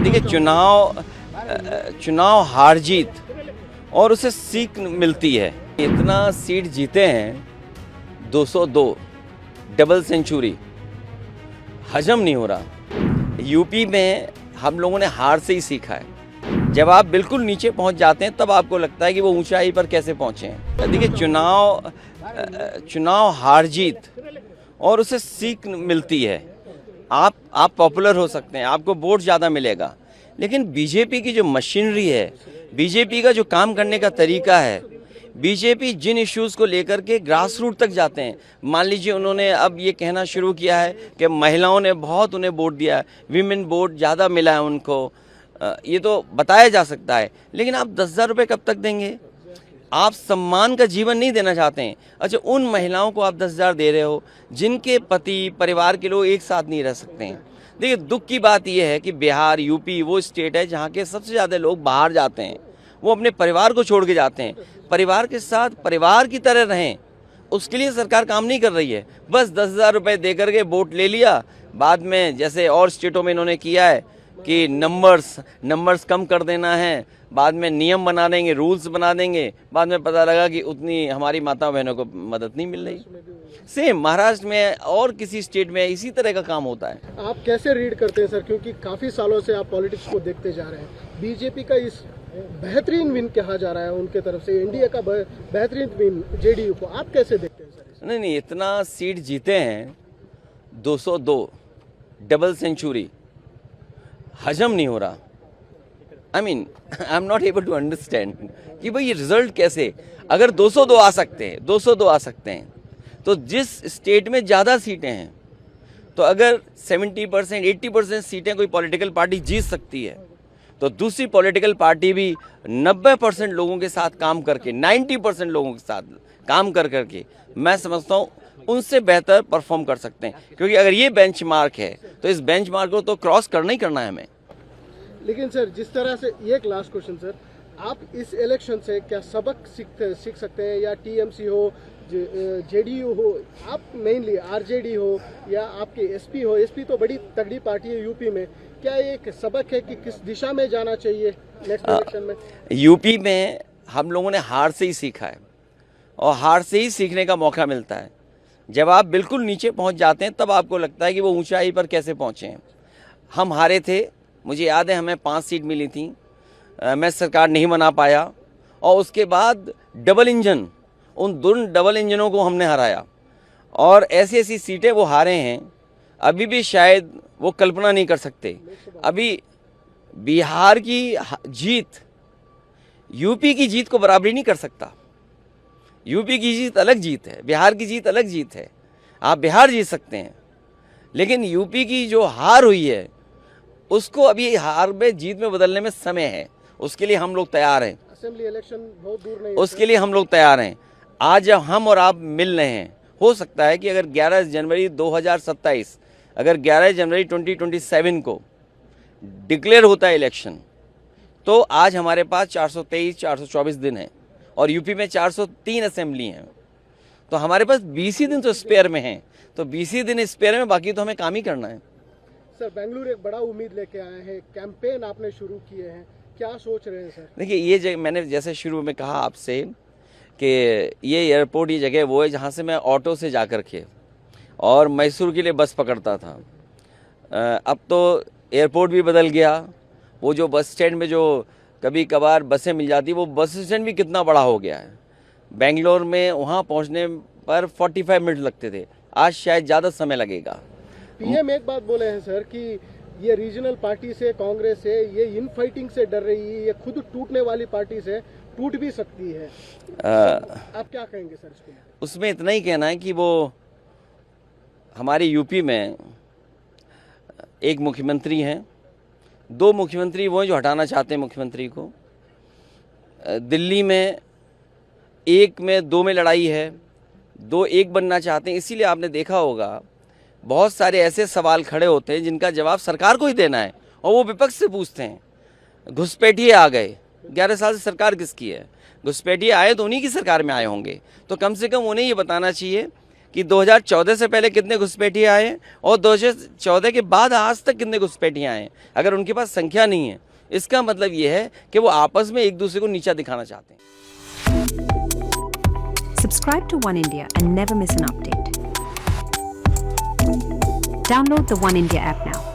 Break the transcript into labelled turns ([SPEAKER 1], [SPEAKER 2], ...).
[SPEAKER 1] देखिए चुनाव हार जीत और उसे सीख मिलती है। इतना सीट जीते हैं 202 डबल सेंचुरी हजम नहीं हो रहा। यूपी में हम लोगों ने हार से ही सीखा है। जब आप बिल्कुल नीचे पहुंच जाते हैं तब आपको लगता है कि वो ऊंचाई पर कैसे पहुंचे हैं। देखिए चुनाव हार जीत और उसे सीख मिलती है। आप पॉपुलर हो सकते हैं, आपको वोट ज़्यादा मिलेगा, लेकिन बीजेपी की जो मशीनरी है, बीजेपी का जो काम करने का तरीका है, बीजेपी जिन इश्यूज़ को लेकर के ग्रास रूट तक जाते हैं। मान लीजिए उन्होंने अब ये कहना शुरू किया है कि महिलाओं ने बहुत उन्हें वोट दिया है, वीमेन वोट ज़्यादा मिला है उनको, ये तो बताया जा सकता है, लेकिन आप 10,000 रुपये कब तक देंगे? आप सम्मान का जीवन नहीं देना चाहते हैं। अच्छा, उन महिलाओं को आप 10,000 दे रहे हो जिनके पति परिवार के लोग एक साथ नहीं रह सकते हैं। देखिए, दुख की बात यह है कि बिहार, यूपी वो स्टेट है जहाँ के सबसे ज़्यादा लोग बाहर जाते हैं, वो अपने परिवार को छोड़ के जाते हैं। परिवार के साथ परिवार की तरह रहें, उसके लिए सरकार काम नहीं कर रही है। बस 10,000 रुपये दे करके वोट ले लिया, बाद में जैसे और स्टेटों में इन्होंने किया है कि नंबर्स कम कर देना है, बाद में नियम बना देंगे, रूल्स बना देंगे, बाद में पता लगा कि उतनी हमारी माता बहनों को मदद नहीं मिल रही। सेम महाराष्ट्र में और किसी स्टेट में इसी तरह का काम होता है।
[SPEAKER 2] आप कैसे रीड करते हैं सर, क्योंकि काफ़ी सालों से आप पॉलिटिक्स को देखते जा रहे हैं। बीजेपी का इस बेहतरीन विन कहा जा रहा है उनके तरफ से, एनडीए का बेहतरीन विन जेडीयू को, आप कैसे देखते हैं सर?
[SPEAKER 1] नहीं, इतना सीट जीते हैं 202 डबल सेंचुरी हजम नहीं हो रहा। I am not able to understand कि भाई ये रिजल्ट कैसे, अगर 202 आ सकते हैं तो जिस स्टेट में ज़्यादा सीटें हैं, तो अगर 70% 80% सीटें कोई पॉलिटिकल पार्टी जीत सकती है, तो दूसरी पॉलिटिकल पार्टी भी 90% लोगों के साथ काम करके, 90% लोगों के साथ काम करके मैं समझता हूँ उनसे बेहतर परफॉर्म कर सकते हैं। क्योंकि अगर ये बेंचमार्क है तो इस बेंचमार्क को तो क्रॉस करना ही करना है हमें।
[SPEAKER 2] लेकिन सर, जिस तरह से, ये एक लास्ट क्वेश्चन सर, आप इस इलेक्शन से क्या सबक सीख सकते हैं, या टीएमसी हो, जेडीयू हो, आप मेनली आरजेडी हो, या आपके एसपी हो, एसपी तो बड़ी तगड़ी पार्टी है यूपी में, क्या एक सबक है कि किस दिशा में जाना चाहिए नेक्स्ट इलेक्शन में?
[SPEAKER 1] यूपी में हम लोगों ने हार से ही सीखा है, और हार से ही सीखने का मौका मिलता है। जब आप बिल्कुल नीचे पहुंच जाते हैं तब आपको लगता है कि वो ऊंचाई पर कैसे पहुंचे हैं। हम हारे थे, मुझे याद है, हमें 5 सीट मिली थी, मैं सरकार नहीं बना पाया, और उसके बाद डबल इंजन, उन दोनों डबल इंजनों को हमने हराया, और ऐसी ऐसी सीटें वो हारे हैं अभी भी शायद वो कल्पना नहीं कर सकते। अभी बिहार की जीत यूपी की जीत को बराबरी नहीं कर सकता। यूपी की जीत अलग जीत है, बिहार की जीत अलग जीत है। आप बिहार जीत सकते हैं, लेकिन यूपी की जो हार हुई है उसको अभी हार में जीत में बदलने में समय है। उसके लिए हम लोग तैयार हैं।
[SPEAKER 2] असेंबली इलेक्शन बहुत दूर नहीं,
[SPEAKER 1] उसके लिए हम लोग तैयार हैं। आज जब हम और आप मिल रहे हैं, हो सकता है कि अगर 11 जनवरी 2027, अगर 11 जनवरी 2027 को डिक्लेयर होता है इलेक्शन, तो आज हमारे पास 424 दिन है, और यूपी में 403 असेंबली हैं, तो हमारे पास 20 ही दिन तो स्पेयर में हैं। तो 20 ही दिन स्पेयर में, बाकी तो हमें काम ही करना है।
[SPEAKER 2] सर, बेंगलुरु एक बड़ा उम्मीद लेके आए हैं, कैंपेन आपने शुरू किए हैं, क्या सोच रहे हैं सर?
[SPEAKER 1] देखिए, ये मैंने जैसे शुरू में कहा आपसे कि ये एयरपोर्ट, ये जगह वो है जहाँ से मैं ऑटो से जा कर के और मैसूर के लिए बस पकड़ता था। अब तो एयरपोर्ट भी बदल गया। वो जो बस स्टैंड में जो कभी कभार बसें मिल जाती, वो बस स्टैंड भी कितना बड़ा हो गया है। बेंगलोर में वहाँ पहुँचने पर 45 मिनट लगते थे, आज शायद ज़्यादा समय लगेगा।
[SPEAKER 2] पीएम एक बात बोले हैं सर कि ये रीजनल पार्टी से, कांग्रेस से, ये इन फाइटिंग से डर रही है, ये खुद टूटने वाली पार्टी से टूट भी सकती है। आप क्या कहेंगे सर इसको?
[SPEAKER 1] उसमें इतना ही कहना है कि वो हमारे यूपी में एक मुख्यमंत्री हैं, 2 मुख्यमंत्री वो हैं जो हटाना चाहते हैं मुख्यमंत्री को। दिल्ली में 1 में 2 में लड़ाई है, 2 1 बनना चाहते हैं। इसीलिए आपने देखा होगा बहुत सारे ऐसे सवाल खड़े होते हैं जिनका जवाब सरकार को ही देना है, और वो विपक्ष से पूछते हैं। घुसपैठिए आ गए, 11 साल से सरकार किसकी है? घुसपैठिए आए तो उन्हीं की सरकार में आए होंगे, तो कम से कम उन्हें ये बताना चाहिए कि 2014 से पहले कितने घुसपैठिए आए हैं और 2014 के बाद आज तक कितने घुसपैठिए आए हैं। अगर उनके पास संख्या नहीं है, इसका मतलब ये है कि वो आपस में एक दूसरे को नीचा दिखाना चाहते हैं।
[SPEAKER 3] Subscribe to One India and never miss an update. Download the One India app now.